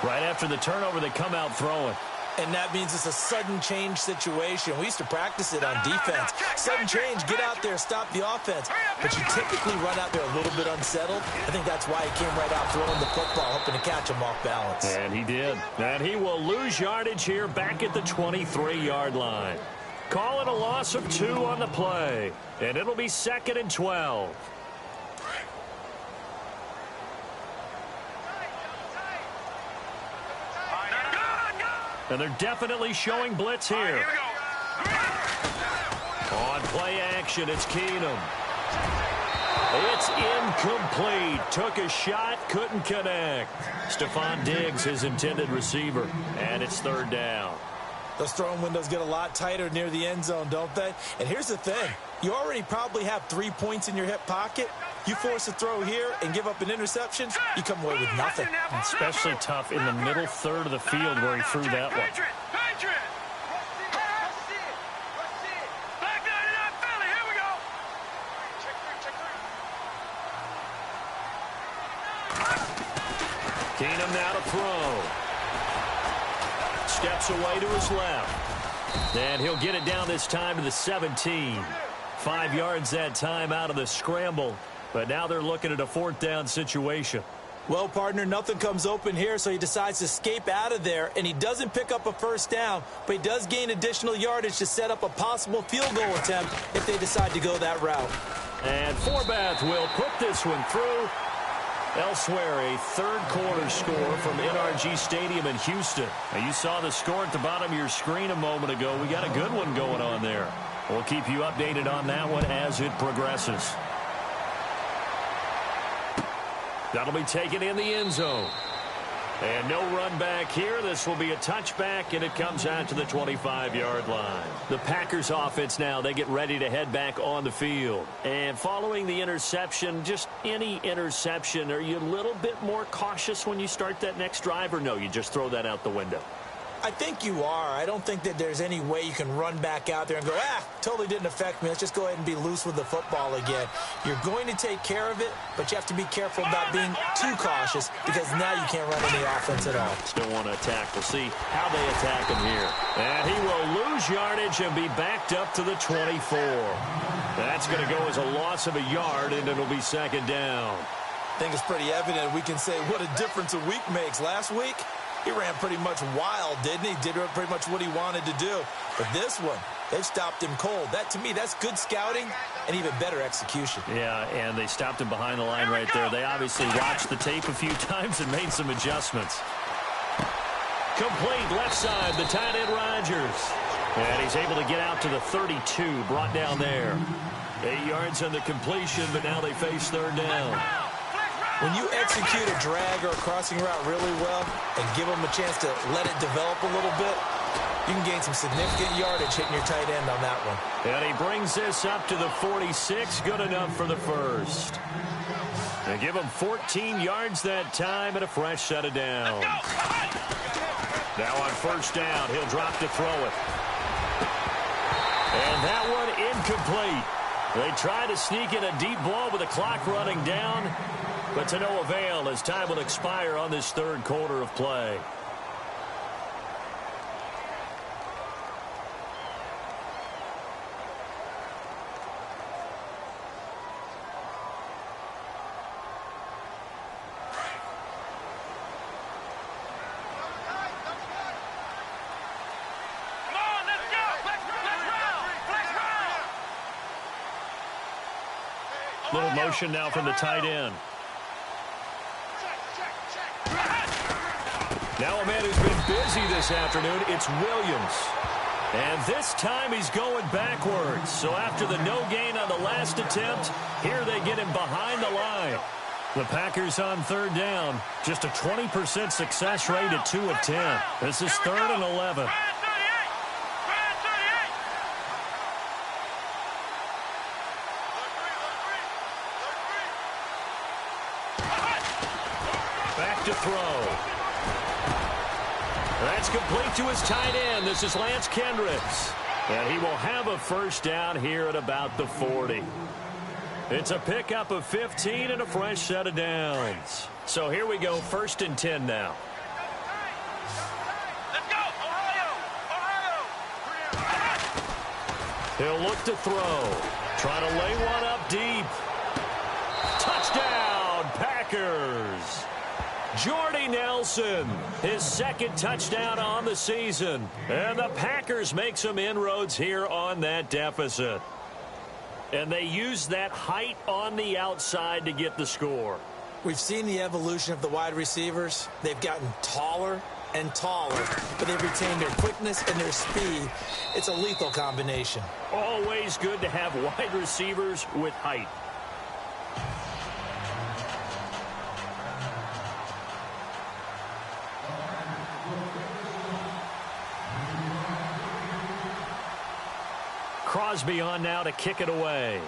Right after the turnover, they come out throwing. And that means it's a sudden change situation. We used to practice it on defense. Sudden change, get out there, stop the offense. But you typically run out there a little bit unsettled. I think that's why he came right out throwing the football, hoping to catch him off balance. And he did. And he will lose yardage here back at the 23-yard line. Call it a loss of 2 on the play. And it'll be 2nd and 12. And they're definitely showing blitz here. On play action, it's Keenum. It's incomplete. Took a shot, couldn't connect. Stephon Diggs, his intended receiver. And it's 3rd down. Those throwing windows get a lot tighter near the end zone, don't they? And here's the thing. You already probably have 3 points in your hip pocket. You force a throw here and give up an interception, you come away with nothing. And especially tough in the middle third of the field where he threw that one. Keenum now to throw. Steps away to his left. And he'll get it down this time to the 17. 5 yards that time out of the scramble. But now they're looking at a 4th down situation. Well, partner, nothing comes open here, so he decides to escape out of there, and he doesn't pick up a 1st down, but he does gain additional yardage to set up a possible field goal attempt if they decide to go that route. And Forbath will put this one through. Elsewhere, a 3rd quarter score from NRG Stadium in Houston. Now, you saw the score at the bottom of your screen a moment ago. We got a good one going on there. We'll keep you updated on that one as it progresses. That'll be taken in the end zone. And no run back here. This will be a touchback, and it comes out to the 25-yard line. The Packers offense now, they get ready to head back on the field. And following the interception, just any interception, are you a little bit more cautious when you start that next drive, or no, you just throw that out the window? I think you are. I don't think that there's any way you can run back out there and go, totally didn't affect me. Let's just go ahead and be loose with the football again. You're going to take care of it, but you have to be careful about being too cautious because now you can't run any offense at all. Still want to attack. We'll see how they attack him here. And he will lose yardage and be backed up to the 24. That's going to go as a loss of a yard, and it'll be 2nd down. I think it's pretty evident. We can say what a difference a week makes. Last week, he ran pretty much wild, didn't he? Did pretty much what he wanted to do. But this one, they've stopped him cold. That, to me, that's good scouting and even better execution. Yeah, and they stopped him behind the line right there. They obviously watched the tape a few times and made some adjustments. Complete left side, the tight end Rodgers. And he's able to get out to the 32, brought down there. 8 yards on the completion, but now they face 3rd down. When you execute a drag or a crossing route really well and give them a chance to let it develop a little bit, you can gain some significant yardage hitting your tight end on that one. And he brings this up to the 46, good enough for the 1st. They give him 14 yards that time and a fresh set of downs. Now on 1st down, he'll drop to throw it. And that one incomplete. They try to sneak in a deep ball with the clock running down, but to no avail as time will expire on this third quarter of play. Little motion now from the tight end. Now a man who's been busy this afternoon, it's Williams. And this time he's going backwards. So after the no gain on the last attempt, here they get him behind the line. The Packers on third down, just a 20% success rate at 2 of 10. This is 3rd and 11. Back to throw. That's complete to his tight end. This is Lance Kendricks. And he will have a first down here at about the 40. It's a pickup of 15 and a fresh set of downs. So here we go, 1st and 10 now. Let's go, Ohio! He'll look to throw. Trying to lay one up deep. Touchdown, Packers! Jordy Nelson, his 2nd touchdown on the season. And the Packers make some inroads here on that deficit. And they use that height on the outside to get the score. We've seen the evolution of the wide receivers. They've gotten taller and taller, but they've retained their quickness and their speed. It's a lethal combination. Always good to have wide receivers with height. Crosby on now to kick it away.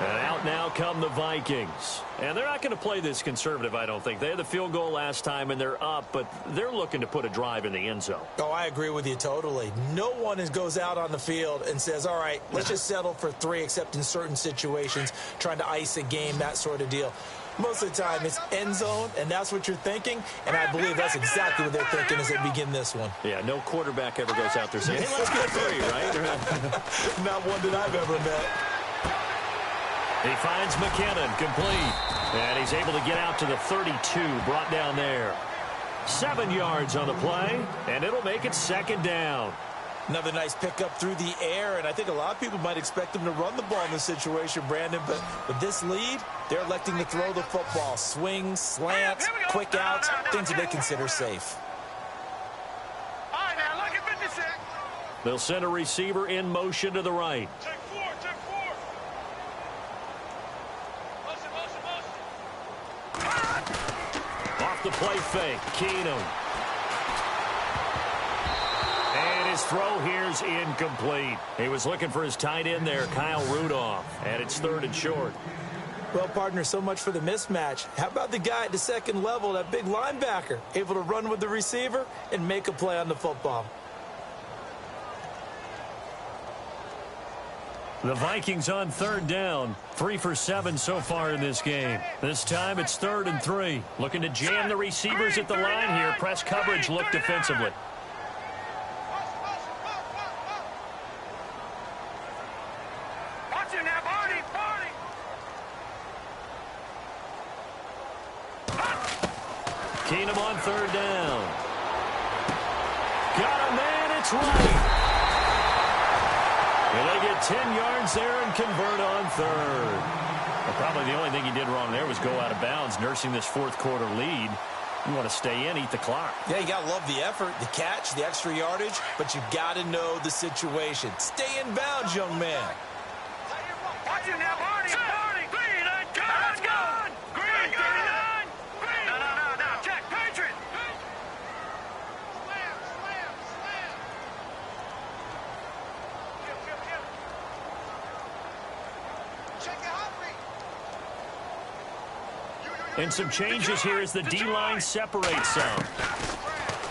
And out now come the Vikings. And they're not going to play this conservative, I don't think. They had the field goal last time, and they're up, but they're looking to put a drive in the end zone. Oh, I agree with you totally. No one goes out on the field and says, all right, let's just settle for 3, except in certain situations, trying to ice a game, that sort of deal. Most of the time, it's end zone, and that's what you're thinking, and I believe that's exactly what they're thinking as they begin this one. Yeah, no quarterback ever goes out there saying, hey, let's get 3, right? Not one that I've ever met. He finds McKinnon, complete. And he's able to get out to the 32, brought down there. 7 yards on the play, and it'll make it 2nd down. Another nice pickup through the air, and I think a lot of people might expect them to run the ball in this situation, Brandon, but with this lead, they're electing to throw the football. Swings, slants, quick outs, things that they consider safe. All right, now look at 56. They'll send a receiver in motion to the right. Check 4, check 4. Motion, motion, motion. Off the play fake, Keenum. And his throw here's incomplete. He was looking for his tight end there, Kyle Rudolph. And it's 3rd and short. Well, partner, so much for the mismatch. How about the guy at the 2nd level, that big linebacker, able to run with the receiver and make a play on the football? The Vikings on 3rd down. 3 for 7 so far in this game. This time it's 3rd and 3. Looking to jam the receivers at the line here. Press coverage look defensively. Watch it now, Barney, Barney. Keenum on 3rd down. Got a man, it's right. And they get 10 yards there and convert on 3rd. Well, probably the only thing he did wrong there was go out of bounds, nursing this 4th quarter lead. You want to stay in, eat the clock. Yeah, you got to love the effort, the catch, the extra yardage, but you got to know the situation. Stay in bounds, young man. Watch it now, Barney, Barney. Green, let's go. Green, 39. Green. No. Check, Patriot. Slam. Check it out, Green. You. And some changes here as the D-line separates some.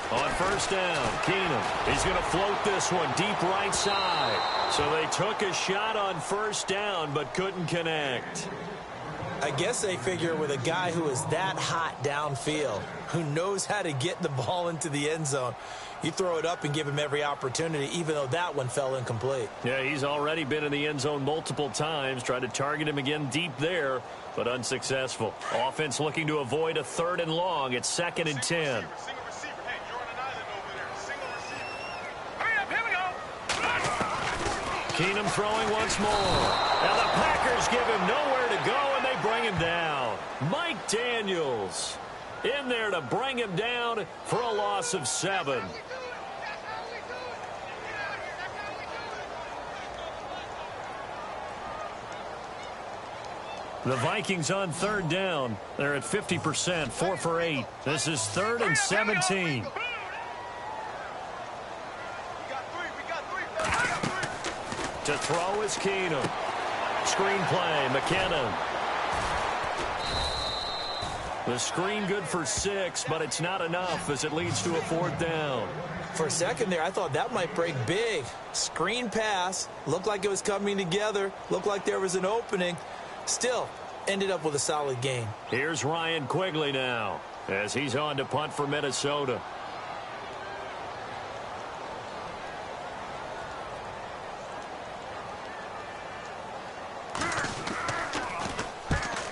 On first down, Keenum. He's going to float this one deep right side. So they took a shot on first down but couldn't connect. I guess they figure with a guy who is that hot downfield, who knows how to get the ball into the end zone, you throw it up and give him every opportunity, even though that one fell incomplete. Yeah, he's already been in the end zone multiple times. Tried to target him again deep there, but unsuccessful. Offense looking to avoid a 3rd and long. It's 2nd and 10. Keenum throwing once more. Now the Packers give him nowhere to go, and they bring him down. Mike Daniels in there to bring him down for a loss of 7. The Vikings on 3rd down. They're at 50%, 4 for 8. This is 3rd and 17. To throw is Keenum. Screen play, McKinnon. The screen good for 6, but it's not enough as it leads to a 4th down. For a second there, I thought that might break big. Screen pass. Looked like it was coming together. Looked like there was an opening. Still, ended up with a solid gain. Here's Ryan Quigley now as he's on to punt for Minnesota.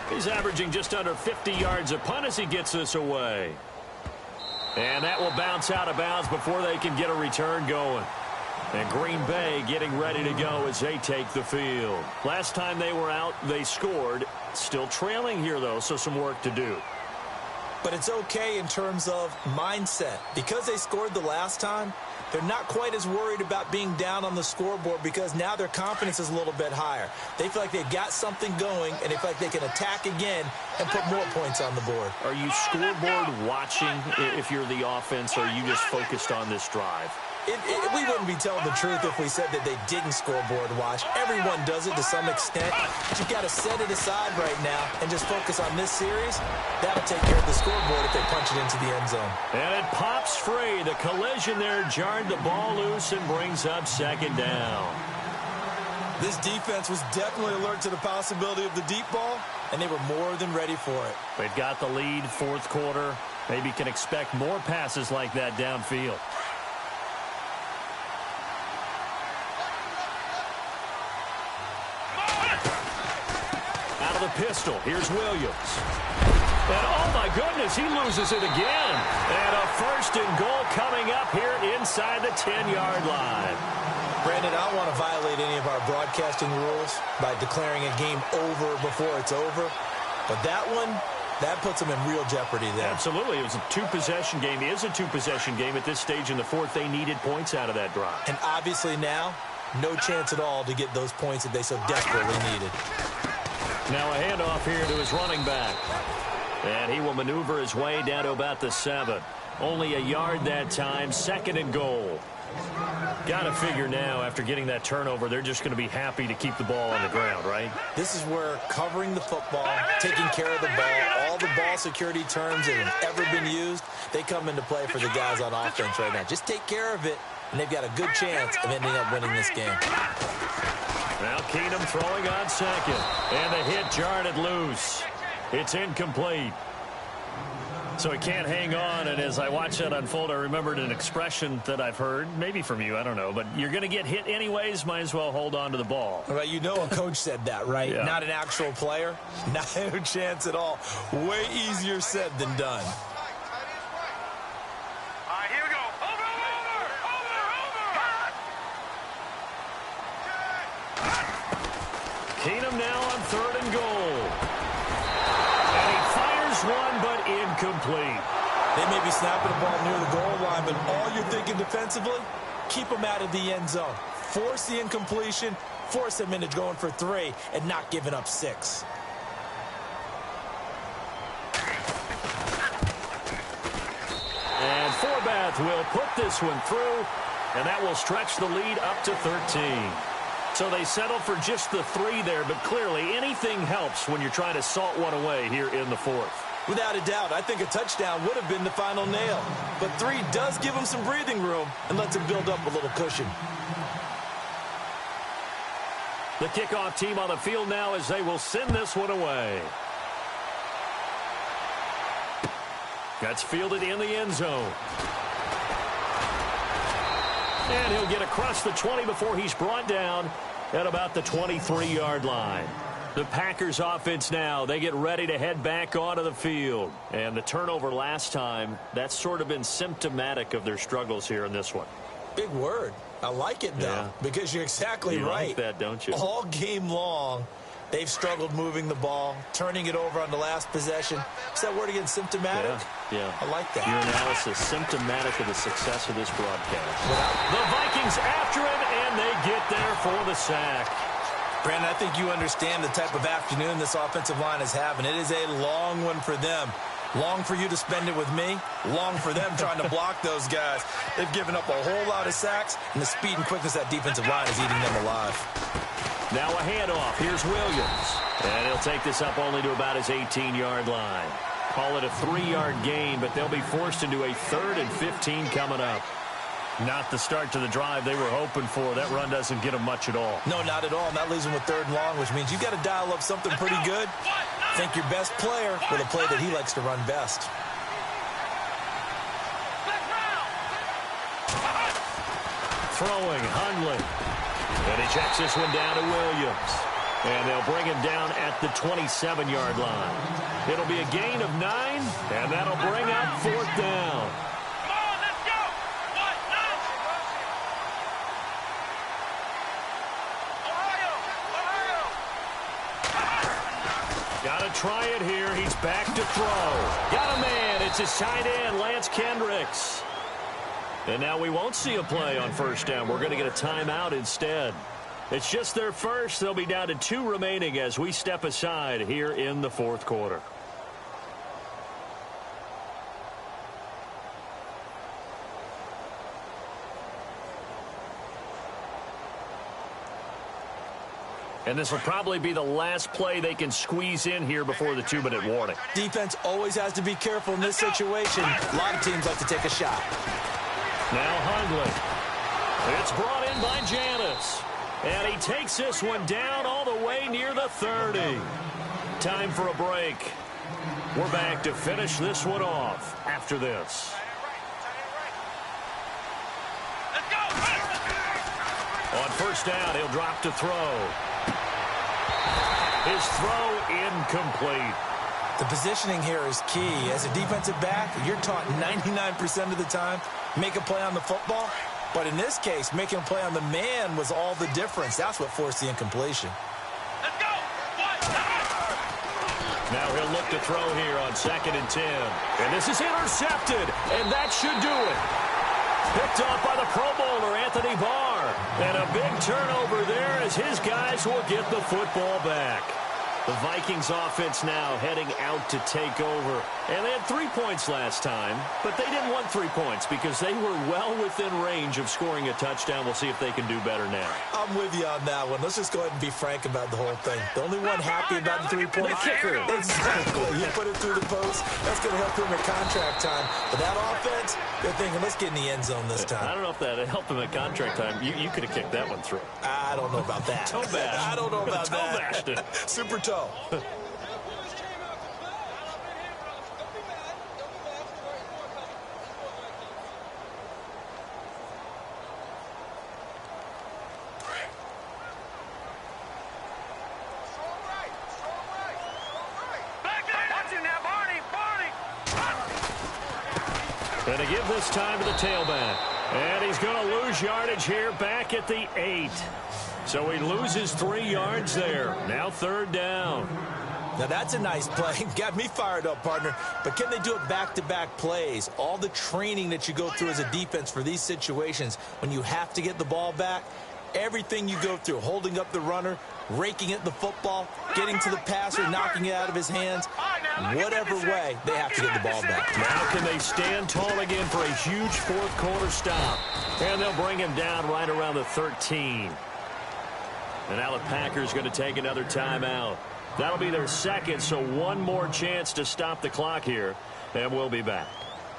He's averaging just under 50 yards a punt as he gets this away. And that will bounce out of bounds before they can get a return going. And Green Bay getting ready to go as they take the field. Last time they were out, they scored. Still trailing here, though, so some work to do. But it's okay in terms of mindset. Because they scored the last time, they're not quite as worried about being down on the scoreboard because now their confidence is a little bit higher. They feel like they've got something going, and they feel like they can attack again and put more points on the board. Are you scoreboard watching if you're the offense, or are you just focused on this drive? We wouldn't be telling the truth if we said that they didn't scoreboard watch. Everyone does it to some extent. But you've got to set it aside right now and just focus on this series. That'll take care of the scoreboard if they punch it into the end zone. And it pops free. The collision there jarred the ball loose and brings up 2nd down. This defense was definitely alert to the possibility of the deep ball, and they were more than ready for it. They've got the lead, 4th quarter. Maybe can expect more passes like that downfield. The pistol. Here's Williams. And oh my goodness, he loses it again. And a 1st and goal coming up here inside the 10-yard line. Brandon, I don't want to violate any of our broadcasting rules by declaring a game over before it's over. But that one, that puts them in real jeopardy there. Absolutely. It was a 2-possession game. It is a 2-possession game at this stage in the 4th. They needed points out of that drive. And obviously now, no chance at all to get those points that they so desperately needed. Now a handoff here to his running back. And he will maneuver his way down to about the 7. Only a yard that time, 2nd and goal. Got to figure now, after getting that turnover, they're just going to be happy to keep the ball on the ground, right? This is where covering the football, taking care of the ball, all the ball security terms that have ever been used, they come into play for the guys on offense right now. Just take care of it, and they've got a good chance of ending up winning this game. Now Keenum throwing on 2nd. And the hit jarred it loose. It's incomplete. So he can't hang on. And as I watch that unfold, I remembered an expression that I've heard, maybe from you, I don't know. But you're going to get hit anyways, might as well hold on to the ball. Well, you know a coach said that, right? Yeah. Not an actual player. No chance at all. Way easier said than done. Keenum now on 3rd and goal. And he fires one, but incomplete. They may be snapping the ball near the goal line, but all you're thinking defensively, keep them out of the end zone. Force the incompletion, force them into going for 3, and not giving up 6. And Forbath will put this one through, and that will stretch the lead up to 13. So they settle for just the 3 there, but clearly anything helps when you're trying to salt one away here in the 4th. Without a doubt, I think a touchdown would have been the final nail. But 3 does give him some breathing room and lets him build up a little cushion. The kickoff team on the field now as they will send this one away. That's fielded in the end zone. And he'll get across the 20 before he's brought down at about the 23-yard line. The Packers offense now, they get ready to head back onto the field. And the turnover last time, that's sort of been symptomatic of their struggles here in this one. Big word. I like it, though, because you're exactly right. You like that, don't you? All game long, they've struggled moving the ball, turning it over on the last possession. Is that word again, symptomatic? Yeah. I like that. Your analysis, symptomatic of the success of this broadcast. The Vikings after him, and they get there for the sack. Brandon, I think you understand the type of afternoon this offensive line is having. It is a long one for them. Long for you to spend it with me. Long for them trying to block those guys. They've given up a whole lot of sacks, and the speed and quickness of that defensive line is eating them alive. Now a handoff. Here's Williams. And he'll take this up only to about his 18-yard line. Call it a 3-yard gain, but they'll be forced into a 3rd and 15 coming up. Not the start to the drive they were hoping for. That run doesn't get them much at all. No, not at all. And that leaves them with 3rd and long, which means you've got to dial up something pretty good. Think your best player with a play that he likes to run best. Throwing, Hundley. And he checks this one down to Williams. And they'll bring him down at the 27-yard line. It'll be a gain of 9, and that'll bring up 4th down. Got to try it here. He's back to throw. Got a man. It's his tight end, Lance Kendricks. And now we won't see a play on 1st down. We're going to get a timeout instead. It's just their first. They'll be down to 2 remaining as we step aside here in the 4th quarter. And this will probably be the last play they can squeeze in here before the 2-minute warning. Defense always has to be careful in this situation. A lot of teams like to take a shot. Now Hundley. It's brought in by Janis. And he takes this one down all the way near the 30. Time for a break. We're back to finish this one off after this. On 1st down, he'll drop to throw. His throw incomplete. The positioning here is key. As a defensive back, you're taught 99% of the time, make a play on the football. But in this case, making a play on the man was all the difference. That's what forced the incompletion. Let's go! Now he'll look to throw here on 2nd and 10. And this is intercepted, and that should do it. Picked off by the Pro Bowler, Anthony Barr. And a big turnover there as his guys will get the football back. The Vikings offense now heading out to take over. And they had 3 points last time, but they didn't want 3 points because they were well within range of scoring a touchdown. We'll see if they can do better now. I'm with you on that one. Let's just go ahead and be frank about the whole thing. The only one happy about the 3 points. The kicker. Exactly. You put it through the post. That's going to help him at contract time. But that offense, they're thinking, let's get in the end zone this time. I don't know if that helped him at contract time. You could have kicked that one through. I don't know about that. Toe bashed. I don't know about Toe that. bashed it. Super toe. And to give this time to the tailback. And he's going to lose yardage here back at the 8. So he loses 3 yards there. Now 3rd down. Now that's a nice play. Got me fired up, partner. But can they do it back-to-back plays? All the training that you go through as a defense for these situations, when you have to get the ball back, everything you go through, holding up the runner, raking at the football, getting to the passer, knocking it out of his hands, whatever way, they have to get the ball back. Now can they stand tall again for a huge 4th quarter stop? And they'll bring him down right around the 13. And now the Packers going to take another timeout. That'll be their second, so one more chance to stop the clock here, and we'll be back.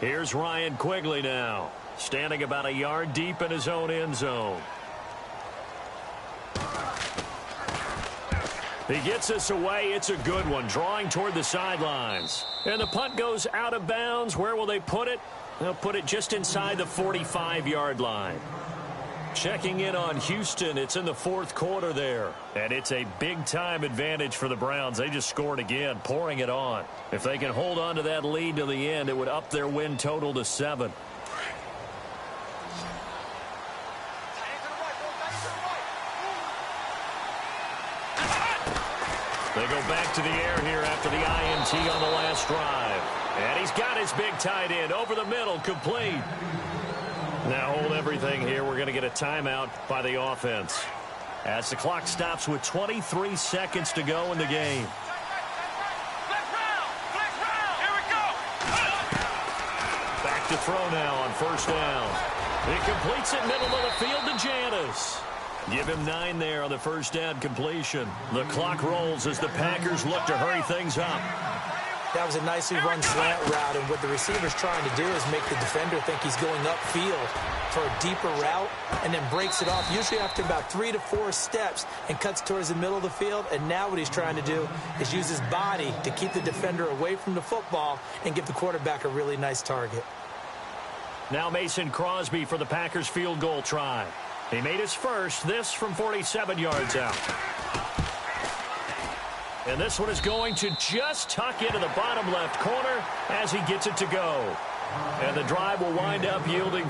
Here's Ryan Quigley now, standing about a yard deep in his own end zone. He gets this away. It's a good one, drawing toward the sidelines. And the punt goes out of bounds. Where will they put it? They'll put it just inside the 45-yard line. Checking in on Houston, it's in the fourth quarter there. And it's a big-time advantage for the Browns. They just scored again, pouring it on. If they can hold on to that lead to the end, it would up their win total to 7. They go back to the air here after the INT on the last drive. And he's got his big tight end over the middle, complete. Now hold everything here. We're going to get a timeout by the offense as the clock stops with 23 seconds to go in the game. Back to throw now on first down. He completes it middle of the field to Janis. Give him 9 there on the first down completion. The clock rolls as the Packers look to hurry things up. That was a nicely run slant route, and what the receiver's trying to do is make the defender think he's going upfield for a deeper route, and then breaks it off, usually after about 3 to 4 steps, and cuts towards the middle of the field. And now what he's trying to do is use his body to keep the defender away from the football and give the quarterback a really nice target. Now Mason Crosby for the Packers field goal try. He made his first, this from 47 yards out. And this one is going to just tuck into the bottom left corner as he gets it to go. And the drive will wind up yielding